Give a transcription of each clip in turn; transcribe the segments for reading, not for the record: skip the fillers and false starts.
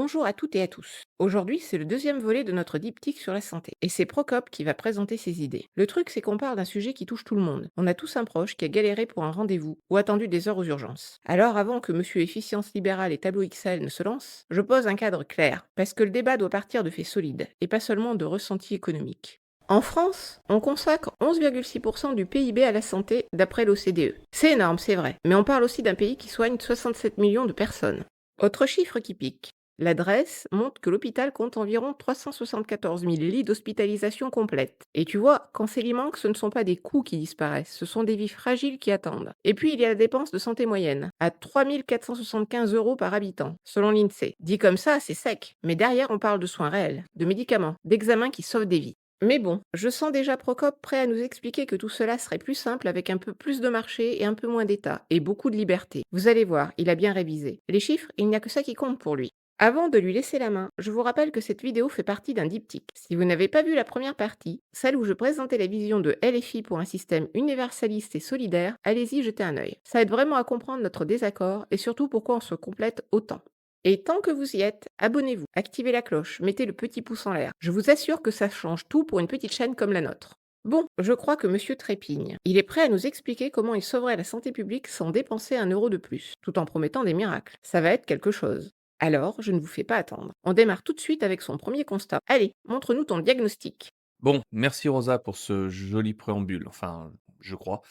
Bonjour à toutes et à tous. Aujourd'hui, c'est le deuxième volet de notre diptyque sur la santé. Et c'est Procope qui va présenter ses idées. Le truc, c'est qu'on parle d'un sujet qui touche tout le monde. On a tous un proche qui a galéré pour un rendez-vous ou attendu des heures aux urgences. Alors, avant que Monsieur Efficience Libérale et Tableau XL ne se lancent, je pose un cadre clair. Parce que le débat doit partir de faits solides et pas seulement de ressentis économiques. En France, on consacre 11,6% du PIB à la santé d'après l'OCDE. C'est énorme, c'est vrai, mais on parle aussi d'un pays qui soigne 67 millions de personnes. Autre chiffre qui pique. L'adresse montre que l'hôpital compte environ 374 000 lits d'hospitalisation complète. Et tu vois, quand c'est manque, ce ne sont pas des coûts qui disparaissent, ce sont des vies fragiles qui attendent. Et puis il y a la dépense de santé moyenne, à 3 475 euros par habitant, selon l'INSEE. Dit comme ça, c'est sec. Mais derrière, on parle de soins réels, de médicaments, d'examens qui sauvent des vies. Mais bon, je sens déjà Procope prêt à nous expliquer que tout cela serait plus simple avec un peu plus de marché et un peu moins d'État, et beaucoup de liberté. Vous allez voir, il a bien révisé. Les chiffres, il n'y a que ça qui compte pour lui. Avant de lui laisser la main, je vous rappelle que cette vidéo fait partie d'un diptyque. Si vous n'avez pas vu la première partie, celle où je présentais la vision de LFI pour un système universaliste et solidaire, allez-y jeter un œil. Ça aide vraiment à comprendre notre désaccord et surtout pourquoi on se complète autant. Et tant que vous y êtes, abonnez-vous, activez la cloche, mettez le petit pouce en l'air. Je vous assure que ça change tout pour une petite chaîne comme la nôtre. Bon, je crois que Monsieur trépigne. Il est prêt à nous expliquer comment il sauverait la santé publique sans dépenser un euro de plus, tout en promettant des miracles. Ça va être quelque chose. Alors, je ne vous fais pas attendre. On démarre tout de suite avec son premier constat. Allez, montre-nous ton diagnostic. Bon, merci Rosa pour ce joli préambule, enfin, je crois.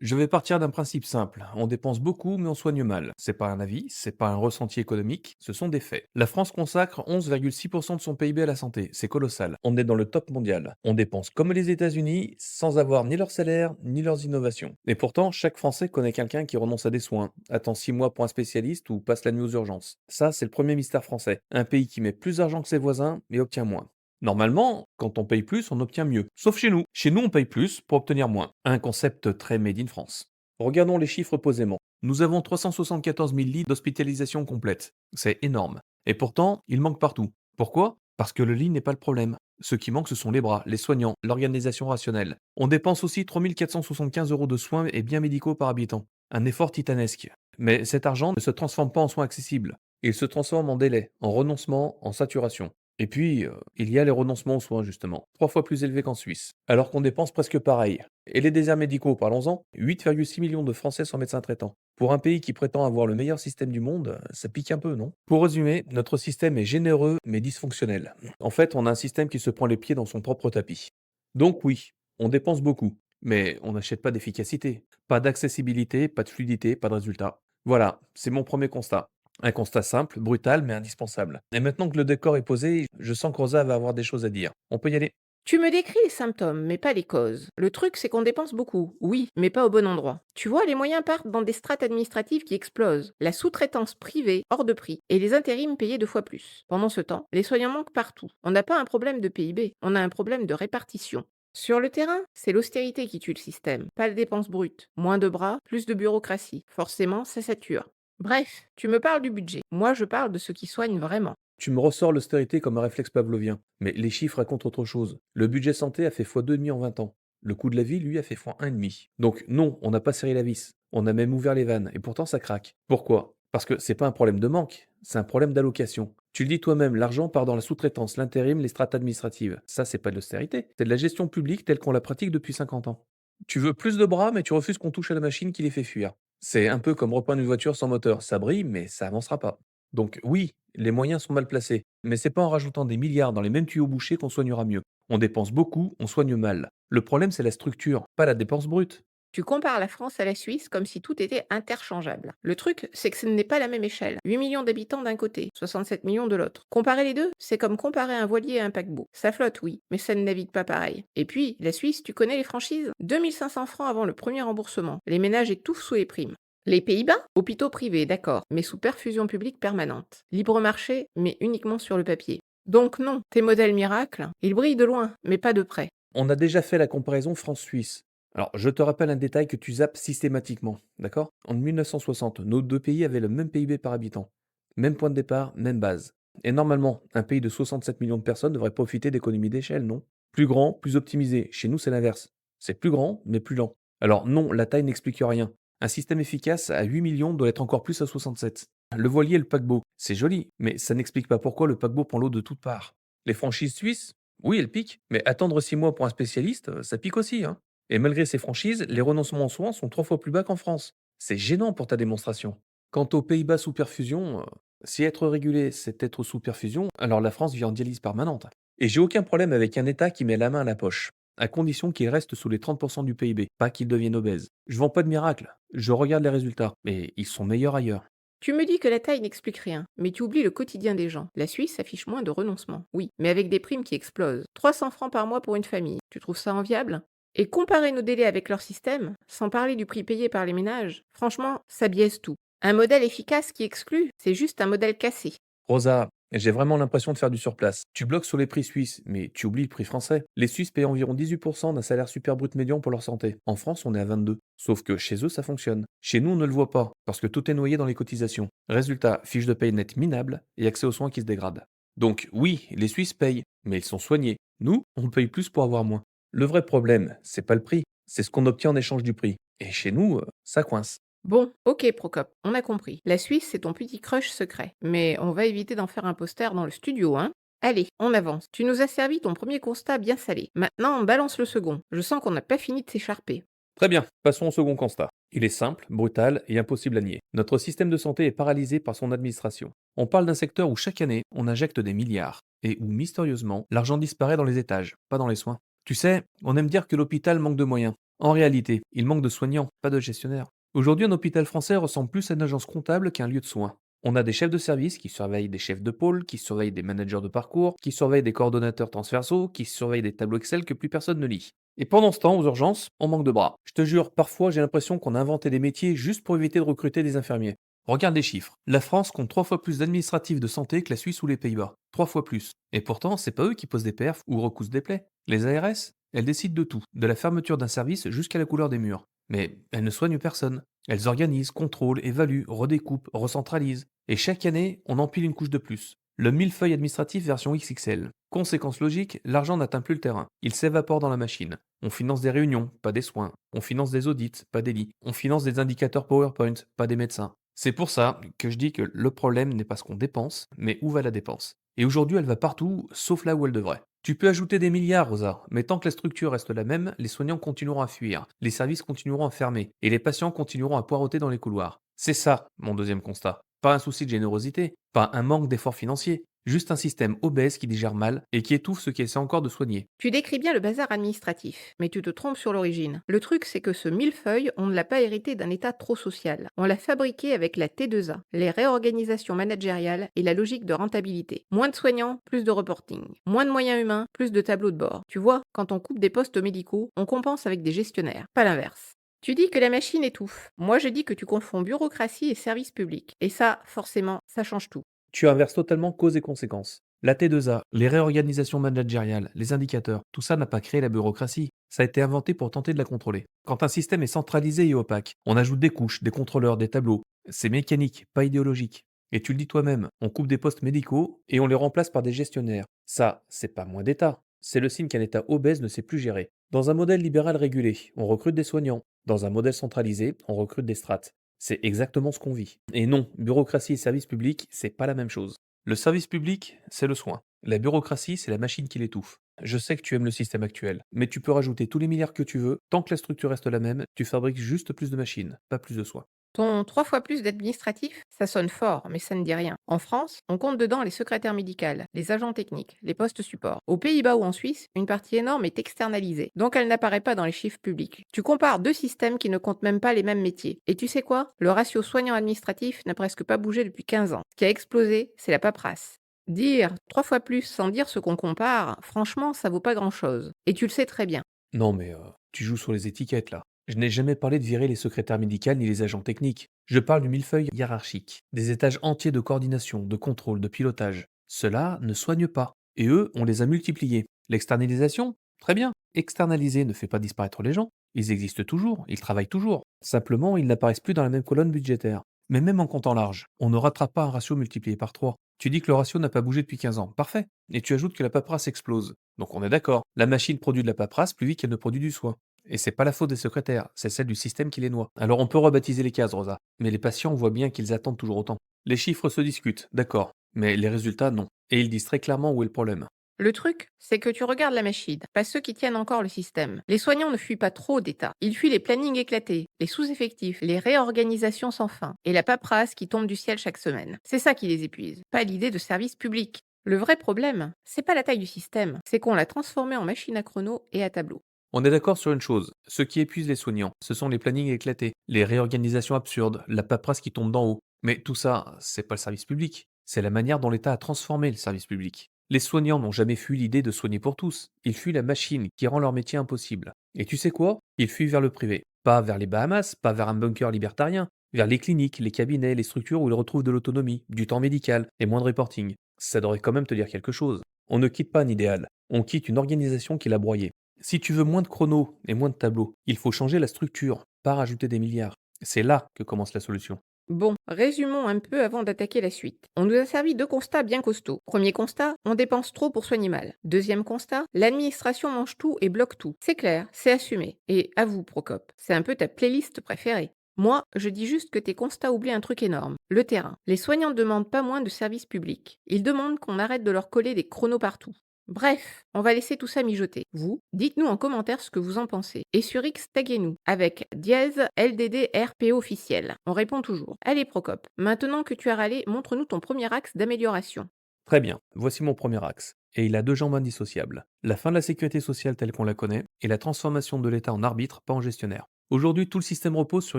Je vais partir d'un principe simple. On dépense beaucoup, mais on soigne mal. C'est pas un avis, c'est pas un ressenti économique, ce sont des faits. La France consacre 11,6% de son PIB à la santé. C'est colossal. On est dans le top mondial. On dépense comme les États-Unis, sans avoir ni leur salaire, ni leurs innovations. Et pourtant, chaque Français connaît quelqu'un qui renonce à des soins, attend 6 mois pour un spécialiste ou passe la nuit aux urgences. Ça, c'est le premier mystère français. Un pays qui met plus d'argent que ses voisins, mais obtient moins. Normalement, quand on paye plus, on obtient mieux. Sauf chez nous. Chez nous, on paye plus pour obtenir moins. Un concept très made in France. Regardons les chiffres posément. Nous avons 374 000 lits d'hospitalisation complète. C'est énorme. Et pourtant, il manque partout. Pourquoi? Parce que le lit n'est pas le problème. Ce qui manque, ce sont les bras, les soignants, l'organisation rationnelle. On dépense aussi 3 475 euros de soins et biens médicaux par habitant. Un effort titanesque. Mais cet argent ne se transforme pas en soins accessibles. Il se transforme en délai, en renoncement, en saturation. Et puis, il y a les renoncements aux soins justement, 3 fois plus élevés qu'en Suisse, alors qu'on dépense presque pareil. Et les déserts médicaux, parlons-en, 8,6 millions de Français sans médecin traitant. Pour un pays qui prétend avoir le meilleur système du monde, ça pique un peu, non? Pour résumer, notre système est généreux mais dysfonctionnel. En fait, on a un système qui se prend les pieds dans son propre tapis. Donc oui, on dépense beaucoup, mais on n'achète pas d'efficacité, pas d'accessibilité, pas de fluidité, pas de résultat. Voilà, c'est mon premier constat. Un constat simple, brutal, mais indispensable. Et maintenant que le décor est posé, je sens que Rosa va avoir des choses à dire. On peut y aller? Tu me décris les symptômes, mais pas les causes. Le truc, c'est qu'on dépense beaucoup, oui, mais pas au bon endroit. Tu vois, les moyens partent dans des strates administratives qui explosent, la sous-traitance privée hors de prix, et les intérims payés 2 fois plus. Pendant ce temps, les soignants manquent partout. On n'a pas un problème de PIB, on a un problème de répartition. Sur le terrain, c'est l'austérité qui tue le système, pas la dépense brute. Moins de bras, plus de bureaucratie. Forcément, ça sature. Bref, tu me parles du budget. Moi, je parle de ceux qui soignent vraiment. Tu me ressors l'austérité comme un réflexe pavlovien. Mais les chiffres racontent autre chose. Le budget santé a fait x2,5 en 20 ans. Le coût de la vie, lui, a fait x1,5. Donc non, on n'a pas serré la vis. On a même ouvert les vannes. Et pourtant, ça craque. Pourquoi? Parce que c'est pas un problème de manque, c'est un problème d'allocation. Tu le dis toi-même, l'argent part dans la sous-traitance, l'intérim, les strates administratives. Ça, c'est pas de l'austérité. C'est de la gestion publique telle qu'on la pratique depuis 50 ans. Tu veux plus de bras, mais tu refuses qu'on touche à la machine qui les fait fuir. C'est un peu comme reprendre une voiture sans moteur. Ça brille, mais ça avancera pas. Donc oui, les moyens sont mal placés, mais c'est pas en rajoutant des milliards dans les mêmes tuyaux bouchés qu'on soignera mieux. On dépense beaucoup, on soigne mal. Le problème, c'est la structure, pas la dépense brute. Tu compares la France à la Suisse comme si tout était interchangeable. Le truc, c'est que ce n'est pas la même échelle. 8 millions d'habitants d'un côté, 67 millions de l'autre. Comparer les deux, c'est comme comparer un voilier à un paquebot. Ça flotte, oui, mais ça ne navigue pas pareil. Et puis, la Suisse, tu connais les franchises? 2500 francs avant le premier remboursement. Les ménages étouffent sous les primes. Les Pays-Bas? Hôpitaux privés, d'accord, mais sous perfusion publique permanente. Libre marché, mais uniquement sur le papier. Donc non, tes modèles miracles, ils brillent de loin, mais pas de près. On a déjà fait la comparaison France-Suisse. Alors, je te rappelle un détail que tu zappes systématiquement, d'accord? En 1960, nos deux pays avaient le même PIB par habitant. Même point de départ, même base. Et normalement, un pays de 67 millions de personnes devrait profiter d'économies d'échelle, non? Plus grand, plus optimisé. Chez nous, c'est l'inverse. C'est plus grand, mais plus lent. Alors non, la taille n'explique rien. Un système efficace à 8 millions doit être encore plus à 67. Le voilier et le paquebot, c'est joli, mais ça n'explique pas pourquoi le paquebot prend l'eau de toutes parts. Les franchises suisses, oui, elles piquent, mais attendre 6 mois pour un spécialiste, ça pique aussi, hein. Et malgré ces franchises, les renoncements en soins sont 3 fois plus bas qu'en France. C'est gênant pour ta démonstration. Quant aux Pays-Bas sous perfusion, si être régulé, c'est être sous perfusion, alors la France vit en dialyse permanente. Et j'ai aucun problème avec un État qui met la main à la poche, à condition qu'il reste sous les 30% du PIB, pas qu'il devienne obèse. Je vends pas de miracle, je regarde les résultats, mais ils sont meilleurs ailleurs. Tu me dis que la taille n'explique rien, mais tu oublies le quotidien des gens. La Suisse affiche moins de renoncements, oui, mais avec des primes qui explosent. 300 francs par mois pour une famille, tu trouves ça enviable? Et comparer nos délais avec leur système, sans parler du prix payé par les ménages, franchement, ça biaise tout. Un modèle efficace qui exclut, c'est juste un modèle cassé. Rosa, j'ai vraiment l'impression de faire du surplace. Tu bloques sur les prix suisses, mais tu oublies le prix français. Les Suisses payent environ 18% d'un salaire super brut médian pour leur santé. En France, on est à 22. Sauf que chez eux, ça fonctionne. Chez nous, on ne le voit pas, parce que tout est noyé dans les cotisations. Résultat, fiche de paye nette minable et accès aux soins qui se dégradent. Donc oui, les Suisses payent, mais ils sont soignés. Nous, on paye plus pour avoir moins. Le vrai problème, c'est pas le prix, c'est ce qu'on obtient en échange du prix. Et chez nous, ça coince. Bon, ok Procop, on a compris. La Suisse, c'est ton petit crush secret. Mais on va éviter d'en faire un poster dans le studio, hein? Allez, on avance. Tu nous as servi ton premier constat bien salé. Maintenant, on balance le second. Je sens qu'on n'a pas fini de s'écharper. Très bien, passons au second constat. Il est simple, brutal et impossible à nier. Notre système de santé est paralysé par son administration. On parle d'un secteur où chaque année, on injecte des milliards, et où mystérieusement, l'argent disparaît dans les étages, pas dans les soins. Tu sais, on aime dire que l'hôpital manque de moyens. En réalité, il manque de soignants, pas de gestionnaires. Aujourd'hui, un hôpital français ressemble plus à une agence comptable qu'à un lieu de soins. On a des chefs de service qui surveillent des chefs de pôle, qui surveillent des managers de parcours, qui surveillent des coordonnateurs transversaux, qui surveillent des tableaux Excel que plus personne ne lit. Et pendant ce temps, aux urgences, on manque de bras. Je te jure, parfois j'ai l'impression qu'on a inventé des métiers juste pour éviter de recruter des infirmiers. Regarde les chiffres. La France compte 3 fois plus d'administratifs de santé que la Suisse ou les Pays-Bas. 3 fois plus. Et pourtant, c'est pas eux qui posent des perfs ou recoussent des plaies. Les ARS, elles décident de tout, de la fermeture d'un service jusqu'à la couleur des murs. Mais elles ne soignent personne. Elles organisent, contrôlent, évaluent, redécoupent, recentralisent. Et chaque année, on empile une couche de plus. Le millefeuille administratif version XXL. Conséquence logique, l'argent n'atteint plus le terrain. Il s'évapore dans la machine. On finance des réunions, pas des soins. On finance des audits, pas des lits. On finance des indicateurs PowerPoint, pas des médecins. C'est pour ça que je dis que le problème n'est pas ce qu'on dépense, mais où va la dépense. Et aujourd'hui, elle va partout, sauf là où elle devrait. Tu peux ajouter des milliards, Rosa, mais tant que la structure reste la même, les soignants continueront à fuir, les services continueront à fermer, et les patients continueront à poireauter dans les couloirs. C'est ça, mon deuxième constat. Pas un souci de générosité, pas un manque d'efforts financiers, juste un système obèse qui digère mal et qui étouffe ce qui essaie encore de soigner. Tu décris bien le bazar administratif, mais tu te trompes sur l'origine. Le truc, c'est que ce millefeuille, on ne l'a pas hérité d'un État trop social. On l'a fabriqué avec la T2A, les réorganisations managériales et la logique de rentabilité. Moins de soignants, plus de reporting. Moins de moyens humains, plus de tableaux de bord. Tu vois, quand on coupe des postes médicaux, on compense avec des gestionnaires, pas l'inverse. Tu dis que la machine étouffe. Moi, je dis que tu confonds bureaucratie et service public. Et ça, forcément, ça change tout. Tu inverses totalement cause et conséquence. La T2A, les réorganisations managériales, les indicateurs, tout ça n'a pas créé la bureaucratie. Ça a été inventé pour tenter de la contrôler. Quand un système est centralisé et opaque, on ajoute des couches, des contrôleurs, des tableaux. C'est mécanique, pas idéologique. Et tu le dis toi-même, on coupe des postes médicaux et on les remplace par des gestionnaires. Ça, c'est pas moins d'État. C'est le signe qu'un État obèse ne sait plus gérer. Dans un modèle libéral régulé, on recrute des soignants. Dans un modèle centralisé, on recrute des strates. C'est exactement ce qu'on vit. Et non, bureaucratie et service public, c'est pas la même chose. Le service public, c'est le soin. La bureaucratie, c'est la machine qui l'étouffe. Je sais que tu aimes le système actuel, mais tu peux rajouter tous les milliards que tu veux, tant que la structure reste la même, tu fabriques juste plus de machines, pas plus de soins. Ton 3 fois plus d'administratifs, ça sonne fort, mais ça ne dit rien. En France, on compte dedans les secrétaires médicales, les agents techniques, les postes support. Aux Pays-Bas ou en Suisse, une partie énorme est externalisée, donc elle n'apparaît pas dans les chiffres publics. Tu compares deux systèmes qui ne comptent même pas les mêmes métiers. Et tu sais quoi? Le ratio soignant-administratif n'a presque pas bougé depuis 15 ans. Ce qui a explosé, c'est la paperasse. Dire 3 fois plus sans dire ce qu'on compare, franchement, ça vaut pas grand-chose. Et tu le sais très bien. Non mais tu joues sur les étiquettes là. Je n'ai jamais parlé de virer les secrétaires médicales ni les agents techniques. Je parle du millefeuille hiérarchique, des étages entiers de coordination, de contrôle, de pilotage. Cela ne soigne pas. Et eux, on les a multipliés. L'externalisation? Très bien. Externaliser ne fait pas disparaître les gens. Ils existent toujours, ils travaillent toujours. Simplement, ils n'apparaissent plus dans la même colonne budgétaire. Mais même en comptant large, on ne rattrape pas un ratio multiplié par 3. Tu dis que le ratio n'a pas bougé depuis 15 ans. Parfait. Et tu ajoutes que la paperasse explose. Donc on est d'accord. La machine produit de la paperasse plus vite qu'elle ne produit du soin. Et c'est pas la faute des secrétaires, c'est celle du système qui les noie. Alors on peut rebaptiser les cases, Rosa, mais les patients voient bien qu'ils attendent toujours autant. Les chiffres se discutent, d'accord, mais les résultats, non. Et ils disent très clairement où est le problème. Le truc, c'est que tu regardes la machine, pas ceux qui tiennent encore le système. Les soignants ne fuient pas trop d'État. Ils fuient les plannings éclatés, les sous-effectifs, les réorganisations sans fin, et la paperasse qui tombe du ciel chaque semaine. C'est ça qui les épuise, pas l'idée de service public. Le vrai problème, c'est pas la taille du système, c'est qu'on l'a transformé en machine à chrono et à tableau. On est d'accord sur une chose, ce qui épuise les soignants, ce sont les plannings éclatés, les réorganisations absurdes, la paperasse qui tombe d'en haut. Mais tout ça, c'est pas le service public, c'est la manière dont l'État a transformé le service public. Les soignants n'ont jamais fui l'idée de soigner pour tous, ils fuient la machine qui rend leur métier impossible. Et tu sais quoi? Ils fuient vers le privé. Pas vers les Bahamas, pas vers un bunker libertarien, vers les cliniques, les cabinets, les structures où ils retrouvent de l'autonomie, du temps médical et moins de reporting. Ça devrait quand même te dire quelque chose. On ne quitte pas un idéal, on quitte une organisation qui l'a broyé. Si tu veux moins de chronos et moins de tableaux, il faut changer la structure, pas rajouter des milliards. C'est là que commence la solution. Bon, résumons un peu avant d'attaquer la suite. On nous a servi deux constats bien costauds. Premier constat, on dépense trop pour soigner mal. Deuxième constat, l'administration mange tout et bloque tout. C'est clair, c'est assumé. Et à vous, Procope, c'est un peu ta playlist préférée. Moi, je dis juste que tes constats oublient un truc énorme, le terrain. Les soignants ne demandent pas moins de services publics. Ils demandent qu'on arrête de leur coller des chronos partout. Bref, on va laisser tout ça mijoter. Vous, dites-nous en commentaire ce que vous en pensez. Et sur X, taguez-nous avec dièse LDDRPO officiel. On répond toujours. Allez Procope, maintenant que tu as râlé, montre-nous ton premier axe d'amélioration. Très bien, voici mon premier axe. Et il a deux jambes indissociables. La fin de la sécurité sociale telle qu'on la connaît et la transformation de l'État en arbitre, pas en gestionnaire. Aujourd'hui, tout le système repose sur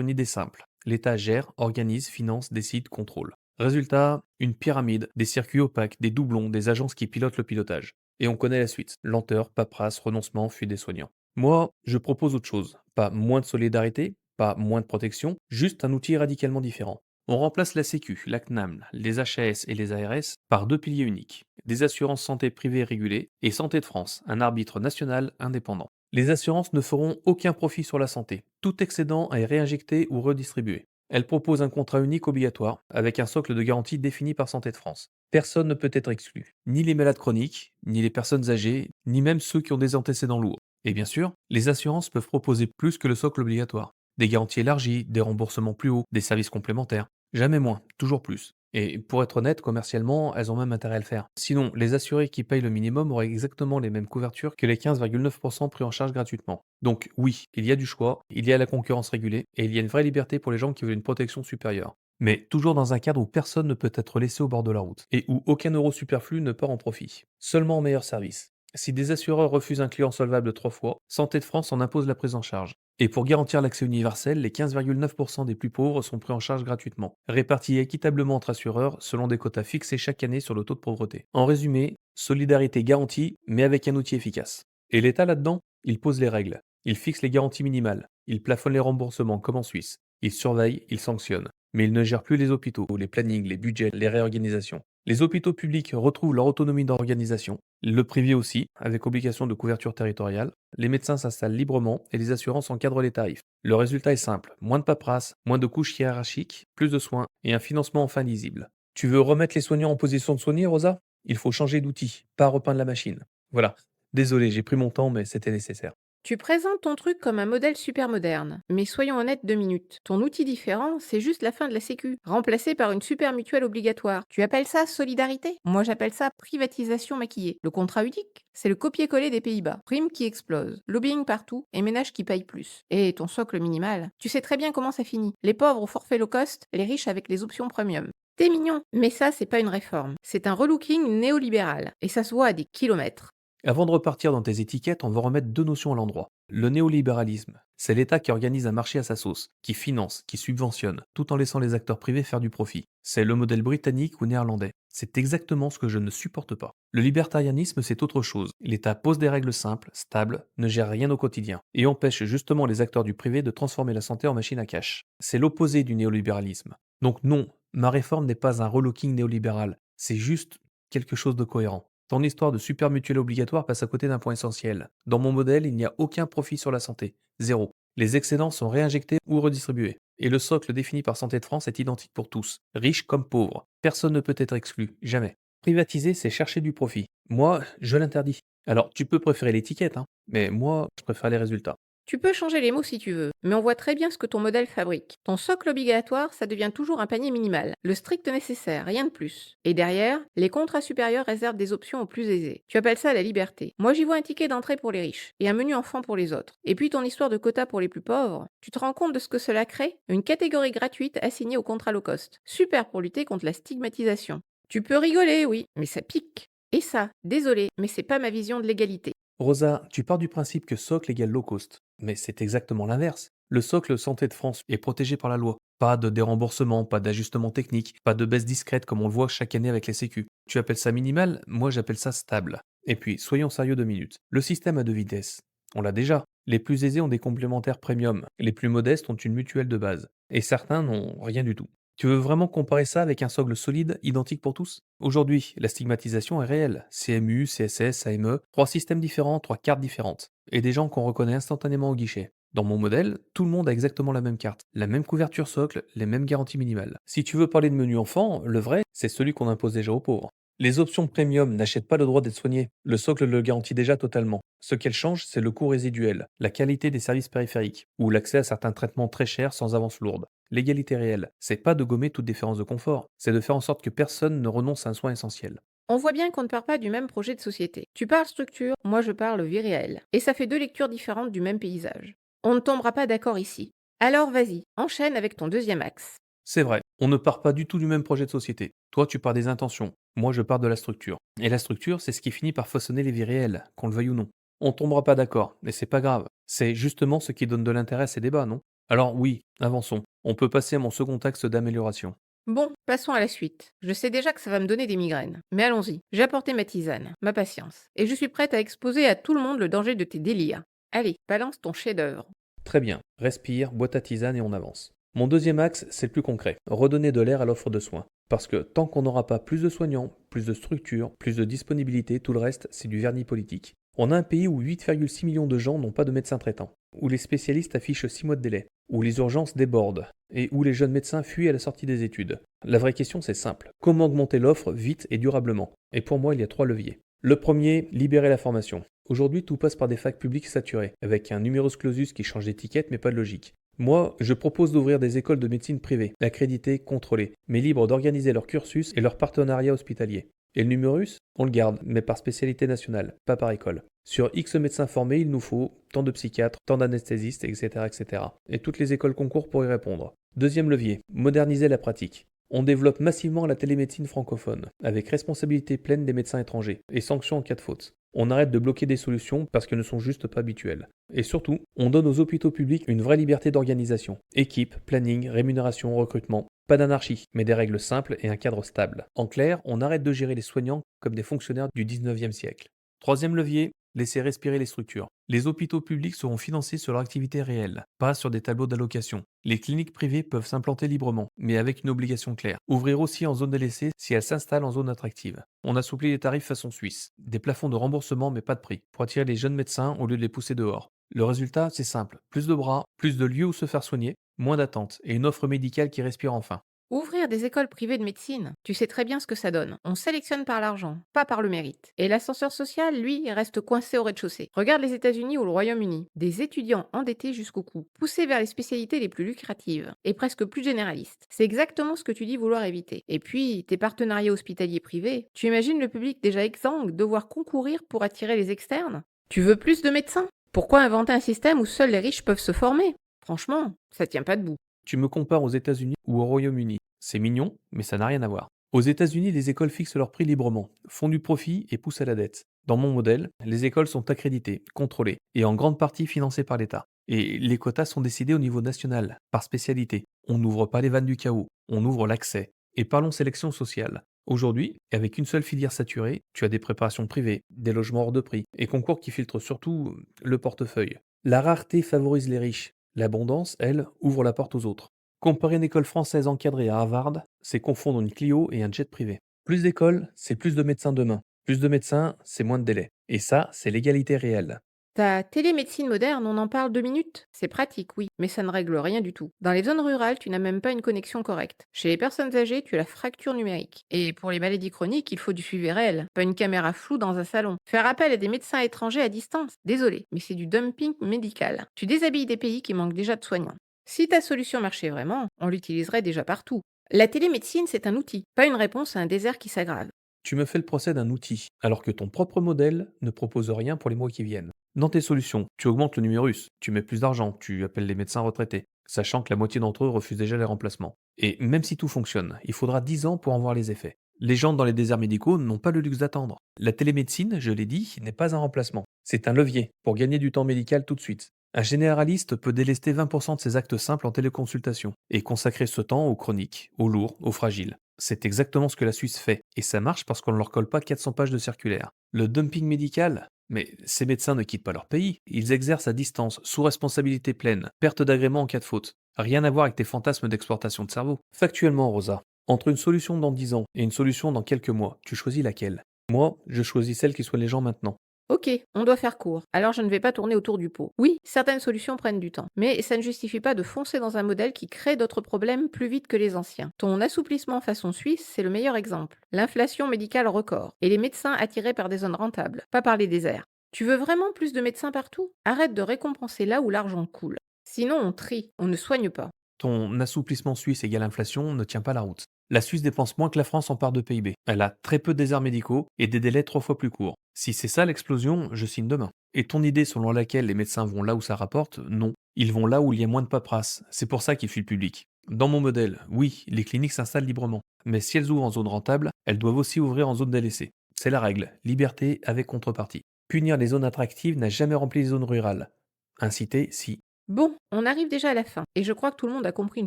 une idée simple. L'État gère, organise, finance, décide, contrôle. Résultat, une pyramide, des circuits opaques, des doublons, des agences qui pilotent le pilotage. Et on connaît la suite. Lenteur, paperasse, renoncement, fuite des soignants. Moi, je propose autre chose. Pas moins de solidarité, pas moins de protection, juste un outil radicalement différent. On remplace la Sécu, la CNAM, les HAS et les ARS par deux piliers uniques, des assurances santé privées régulées et Santé de France, un arbitre national indépendant. Les assurances ne feront aucun profit sur la santé. Tout excédent est réinjecté ou redistribué. Elles proposent un contrat unique obligatoire, avec un socle de garantie défini par Santé de France. Personne ne peut être exclu, ni les malades chroniques, ni les personnes âgées, ni même ceux qui ont des antécédents lourds. Et bien sûr, les assurances peuvent proposer plus que le socle obligatoire. Des garanties élargies, des remboursements plus hauts, des services complémentaires. Jamais moins, toujours plus. Et pour être honnête, commercialement, elles ont même intérêt à le faire. Sinon, les assurés qui payent le minimum auraient exactement les mêmes couvertures que les 15,9% pris en charge gratuitement. Donc oui, il y a du choix, il y a la concurrence régulée, et il y a une vraie liberté pour les gens qui veulent une protection supérieure. Mais toujours dans un cadre où personne ne peut être laissé au bord de la route, et où aucun euro superflu ne part en profit. Seulement en meilleur service. Si des assureurs refusent un client solvable 3 fois, Santé de France en impose la prise en charge. Et pour garantir l'accès universel, les 15,9% des plus pauvres sont pris en charge gratuitement, répartis équitablement entre assureurs selon des quotas fixés chaque année sur le taux de pauvreté. En résumé, solidarité garantie, mais avec un outil efficace. Et l'État là-dedans, il pose les règles. Il fixe les garanties minimales. Il plafonne les remboursements comme en Suisse. Il surveille, il sanctionne. Mais il ne gère plus les hôpitaux, les plannings, les budgets, les réorganisations. Les hôpitaux publics retrouvent leur autonomie d'organisation, le privé aussi, avec obligation de couverture territoriale. Les médecins s'installent librement et les assurances encadrent les tarifs. Le résultat est simple, moins de paperasse, moins de couches hiérarchiques, plus de soins et un financement enfin lisible. Tu veux remettre les soignants en position de soigner, Rosa? Il faut changer d'outil, pas repeindre la machine. Voilà. Désolé, j'ai pris mon temps, mais c'était nécessaire. Tu présentes ton truc comme un modèle super moderne, mais soyons honnêtes 2 minutes. Ton outil différent, c'est juste la fin de la sécu, remplacé par une super mutuelle obligatoire. Tu appelles ça solidarité? Moi j'appelle ça privatisation maquillée. Le contrat unique, c'est le copier-coller des Pays-Bas. Prime qui explose, lobbying partout et ménages qui payent plus. Et ton socle minimal, tu sais très bien comment ça finit. Les pauvres au forfait low cost, les riches avec les options premium. T'es mignon, mais ça c'est pas une réforme. C'est un relooking néolibéral, et ça se voit à des kilomètres. Avant de repartir dans tes étiquettes, on va remettre deux notions à l'endroit. Le néolibéralisme, c'est l'État qui organise un marché à sa sauce, qui finance, qui subventionne, tout en laissant les acteurs privés faire du profit. C'est le modèle britannique ou néerlandais. C'est exactement ce que je ne supporte pas. Le libertarianisme, c'est autre chose. L'État pose des règles simples, stables, ne gère rien au quotidien, et empêche justement les acteurs du privé de transformer la santé en machine à cash. C'est l'opposé du néolibéralisme. Donc non, ma réforme n'est pas un relooking néolibéral, c'est juste quelque chose de cohérent. Ton histoire de super mutuelle obligatoire passe à côté d'un point essentiel. Dans mon modèle, il n'y a aucun profit sur la santé. Zéro. Les excédents sont réinjectés ou redistribués. Et le socle défini par Santé de France est identique pour tous, riches comme pauvres. Personne ne peut être exclu, jamais. Privatiser, c'est chercher du profit. Moi, je l'interdis. Alors, tu peux préférer l'étiquette, hein, mais moi, je préfère les résultats. Tu peux changer les mots si tu veux, mais on voit très bien ce que ton modèle fabrique. Ton socle obligatoire, ça devient toujours un panier minimal, le strict nécessaire, rien de plus. Et derrière, les contrats supérieurs réservent des options aux plus aisés. Tu appelles ça la liberté. Moi, j'y vois un ticket d'entrée pour les riches et un menu enfant pour les autres. Et puis ton histoire de quota pour les plus pauvres, tu te rends compte de ce que cela crée? Une catégorie gratuite assignée au contrat low cost. Super pour lutter contre la stigmatisation. Tu peux rigoler, oui, mais ça pique. Et ça, désolé, mais c'est pas ma vision de l'égalité. Rosa, tu pars du principe que socle égale low cost. Mais c'est exactement l'inverse. Le socle santé de France est protégé par la loi. Pas de déremboursement, pas d'ajustement technique, pas de baisse discrète comme on le voit chaque année avec les sécu. Tu appelles ça minimal, moi j'appelle ça stable. Et puis, soyons sérieux 2 minutes. Le système a deux vitesses. On l'a déjà. Les plus aisés ont des complémentaires premium, les plus modestes ont une mutuelle de base. Et certains n'ont rien du tout. Tu veux vraiment comparer ça avec un socle solide, identique pour tous? Aujourd'hui, la stigmatisation est réelle. CMU, CSS, AME, trois systèmes différents, trois cartes différentes. Et des gens qu'on reconnaît instantanément au guichet. Dans mon modèle, tout le monde a exactement la même carte, la même couverture socle, les mêmes garanties minimales. Si tu veux parler de menu enfant, le vrai, c'est celui qu'on impose déjà aux pauvres. Les options premium n'achètent pas le droit d'être soignées. Le socle le garantit déjà totalement. Ce qu'elles changent, c'est le coût résiduel, la qualité des services périphériques, ou l'accès à certains traitements très chers sans avance lourde. L'égalité réelle, c'est pas de gommer toute différence de confort, c'est de faire en sorte que personne ne renonce à un soin essentiel. On voit bien qu'on ne part pas du même projet de société. Tu parles structure, moi je parle vie réelle. Et ça fait deux lectures différentes du même paysage. On ne tombera pas d'accord ici. Alors vas-y, enchaîne avec ton deuxième axe. C'est vrai, on ne part pas du tout du même projet de société. Toi, tu pars des intentions, moi je pars de la structure. Et la structure, c'est ce qui finit par façonner les vies réelles, qu'on le veuille ou non. On tombera pas d'accord, mais c'est pas grave. C'est justement ce qui donne de l'intérêt à ces débats, non? Alors oui, avançons. On peut passer à mon second axe d'amélioration. Bon, passons à la suite. Je sais déjà que ça va me donner des migraines. Mais allons-y. J'ai apporté ma tisane, ma patience. Et je suis prête à exposer à tout le monde le danger de tes délires. Allez, balance ton chef-d'œuvre. Très bien, respire, bois ta tisane et on avance. Mon deuxième axe, c'est le plus concret, redonner de l'air à l'offre de soins. Parce que tant qu'on n'aura pas plus de soignants, plus de structures, plus de disponibilité, tout le reste, c'est du vernis politique. On a un pays où 8,6 millions de gens n'ont pas de médecin traitant, où les spécialistes affichent 6 mois de délai, où les urgences débordent, et où les jeunes médecins fuient à la sortie des études. La vraie question, c'est simple. Comment augmenter l'offre vite et durablement? Et pour moi, il y a trois leviers. Le premier, libérer la formation. Aujourd'hui, tout passe par des facs publiques saturées, avec un numerus clausus qui change d'étiquette mais pas de logique. Moi, je propose d'ouvrir des écoles de médecine privées, accréditées, contrôlées, mais libres d'organiser leur cursus et leur partenariat hospitalier. Et le numerus, on le garde, mais par spécialité nationale, pas par école. Sur X médecins formés, il nous faut tant de psychiatres, tant d'anesthésistes, etc., etc. Et toutes les écoles concourent pour y répondre. Deuxième levier, moderniser la pratique. On développe massivement la télémédecine francophone, avec responsabilité pleine des médecins étrangers, et sanctions en cas de faute. On arrête de bloquer des solutions parce qu'elles ne sont juste pas habituelles. Et surtout, on donne aux hôpitaux publics une vraie liberté d'organisation. Équipe, planning, rémunération, recrutement. Pas d'anarchie, mais des règles simples et un cadre stable. En clair, on arrête de gérer les soignants comme des fonctionnaires du 19e siècle. Troisième levier, laisser respirer les structures. Les hôpitaux publics seront financés sur leur activité réelle, pas sur des tableaux d'allocation. Les cliniques privées peuvent s'implanter librement, mais avec une obligation claire. Ouvrir aussi en zone délaissée si elles s'installent en zone attractive. On assouplit les tarifs façon suisse. Des plafonds de remboursement mais pas de prix, pour attirer les jeunes médecins au lieu de les pousser dehors. Le résultat, c'est simple. Plus de bras, plus de lieux où se faire soigner, moins d'attentes et une offre médicale qui respire enfin. Ouvrir des écoles privées de médecine, tu sais très bien ce que ça donne. On sélectionne par l'argent, pas par le mérite. Et l'ascenseur social, lui, reste coincé au rez-de-chaussée. Regarde les États-Unis ou le Royaume-Uni. Des étudiants endettés jusqu'au cou, poussés vers les spécialités les plus lucratives et presque plus généralistes. C'est exactement ce que tu dis vouloir éviter. Et puis, tes partenariats hospitaliers privés, tu imagines le public déjà exsangue devoir concourir pour attirer les externes? Tu veux plus de médecins? Pourquoi inventer un système où seuls les riches peuvent se former? Franchement, ça tient pas debout. Tu me compares aux États-Unis ou au Royaume-Uni. C'est mignon, mais ça n'a rien à voir. Aux États-Unis, les écoles fixent leurs prix librement, font du profit et poussent à la dette. Dans mon modèle, les écoles sont accréditées, contrôlées et en grande partie financées par l'État. Et les quotas sont décidés au niveau national, par spécialité. On n'ouvre pas les vannes du chaos, on ouvre l'accès. Et parlons sélection sociale. Aujourd'hui, avec une seule filière saturée, tu as des préparations privées, des logements hors de prix, et concours qui filtrent surtout le portefeuille. La rareté favorise les riches. L'abondance, elle, ouvre la porte aux autres. Comparer une école française encadrée à Harvard, c'est confondre une Clio et un jet privé. Plus d'écoles, c'est plus de médecins demain. Plus de médecins, c'est moins de délais. Et ça, c'est l'égalité réelle. Ta télémédecine moderne, on en parle 2 minutes? C'est pratique, oui, mais ça ne règle rien du tout. Dans les zones rurales, tu n'as même pas une connexion correcte. Chez les personnes âgées, tu as la fracture numérique. Et pour les maladies chroniques, il faut du suivi réel, pas une caméra floue dans un salon. Faire appel à des médecins étrangers à distance, désolé, mais c'est du dumping médical. Tu déshabilles des pays qui manquent déjà de soignants. Si ta solution marchait vraiment, on l'utiliserait déjà partout. La télémédecine, c'est un outil, pas une réponse à un désert qui s'aggrave. Tu me fais le procès d'un outil, alors que ton propre modèle ne propose rien pour les mois qui viennent. Dans tes solutions, tu augmentes le numérus, tu mets plus d'argent, tu appelles les médecins retraités, sachant que la moitié d'entre eux refusent déjà les remplacements. Et même si tout fonctionne, il faudra 10 ans pour en voir les effets. Les gens dans les déserts médicaux n'ont pas le luxe d'attendre. La télémédecine, je l'ai dit, n'est pas un remplacement. C'est un levier pour gagner du temps médical tout de suite. Un généraliste peut délester 20% de ses actes simples en téléconsultation et consacrer ce temps aux chroniques, aux lourds, aux fragiles. C'est exactement ce que la Suisse fait, et ça marche parce qu'on ne leur colle pas 400 pages de circulaire. Le dumping médical? Mais ces médecins ne quittent pas leur pays, ils exercent à distance, sous responsabilité pleine, perte d'agrément en cas de faute. Rien à voir avec tes fantasmes d'exploitation de cerveau. Factuellement, Rosa, entre une solution dans 10 ans et une solution dans quelques mois, tu choisis laquelle? Moi, je choisis celle qui soigne les gens maintenant. Ok, on doit faire court, alors je ne vais pas tourner autour du pot. Oui, certaines solutions prennent du temps, mais ça ne justifie pas de foncer dans un modèle qui crée d'autres problèmes plus vite que les anciens. Ton assouplissement façon suisse, c'est le meilleur exemple. L'inflation médicale record, et les médecins attirés par des zones rentables, pas par les déserts. Tu veux vraiment plus de médecins partout? Arrête de récompenser là où l'argent coule. Sinon on trie, on ne soigne pas. Ton assouplissement suisse égale inflation ne tient pas la route. La Suisse dépense moins que la France en part de PIB. Elle a très peu de déserts médicaux et des délais 3 fois plus courts. Si c'est ça l'explosion, je signe demain. Et ton idée selon laquelle les médecins vont là où ça rapporte, non. Ils vont là où il y a moins de paperasse. C'est pour ça qu'ils fuient le public. Dans mon modèle, oui, les cliniques s'installent librement. Mais si elles ouvrent en zone rentable, elles doivent aussi ouvrir en zone délaissée. C'est la règle. Liberté avec contrepartie. Punir les zones attractives n'a jamais rempli les zones rurales. Inciter, si. Bon, on arrive déjà à la fin, et je crois que tout le monde a compris une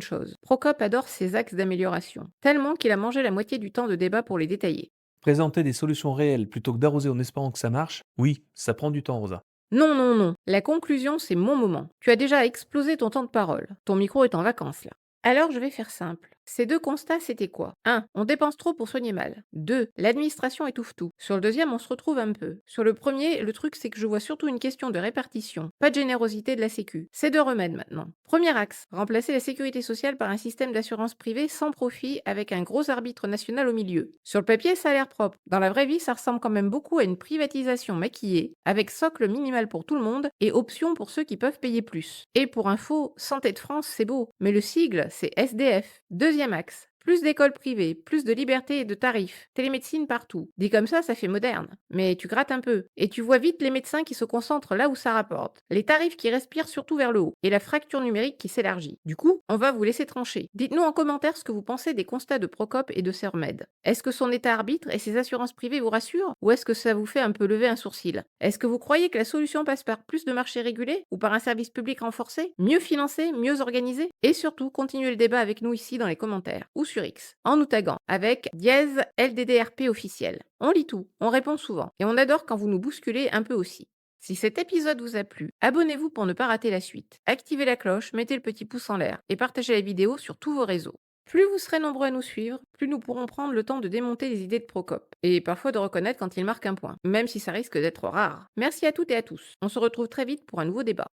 chose. Procope adore ses axes d'amélioration, tellement qu'il a mangé la moitié du temps de débat pour les détailler. Présenter des solutions réelles plutôt que d'arroser en espérant que ça marche, oui, ça prend du temps, Rosa. Non, non, non, la conclusion, c'est mon moment. Tu as déjà explosé ton temps de parole. Ton micro est en vacances là. Alors je vais faire simple. Ces deux constats, c'était quoi? 1. On dépense trop pour soigner mal. 2. L'administration étouffe tout. Sur le deuxième, on se retrouve un peu. Sur le premier, le truc, c'est que je vois surtout une question de répartition, pas de générosité de la Sécu. C'est deux remèdes maintenant. Premier axe, remplacer la sécurité sociale par un système d'assurance privée sans profit avec un gros arbitre national au milieu. Sur le papier, ça a l'air propre. Dans la vraie vie, ça ressemble quand même beaucoup à une privatisation maquillée, avec socle minimal pour tout le monde et option pour ceux qui peuvent payer plus. Et pour info, Santé de France, c'est beau, mais le sigle, c'est SDF. Deuxième axe. Plus d'écoles privées, plus de liberté et de tarifs, télémédecine partout. Dit comme ça fait moderne. Mais tu grattes un peu. Et tu vois vite les médecins qui se concentrent là où ça rapporte. Les tarifs qui respirent surtout vers le haut. Et la fracture numérique qui s'élargit. Du coup, on va vous laisser trancher. Dites-nous en commentaire ce que vous pensez des constats de Procope et de Sermed. Est-ce que son état arbitre et ses assurances privées vous rassurent? Ou est-ce que ça vous fait un peu lever un sourcil? Est-ce que vous croyez que la solution passe par plus de marchés régulés? Ou par un service public renforcé? Mieux financé? Mieux organisé? Et surtout, continuez le débat avec nous ici dans les commentaires. Ou sur X, en nous taguant avec dièse LDDRP officiel. On lit tout, on répond souvent, et on adore quand vous nous bousculez un peu aussi. Si cet épisode vous a plu, abonnez-vous pour ne pas rater la suite. Activez la cloche, mettez le petit pouce en l'air et partagez la vidéo sur tous vos réseaux. Plus vous serez nombreux à nous suivre, plus nous pourrons prendre le temps de démonter les idées de Procope, et parfois de reconnaître quand il marque un point, même si ça risque d'être rare. Merci à toutes et à tous. On se retrouve très vite pour un nouveau débat.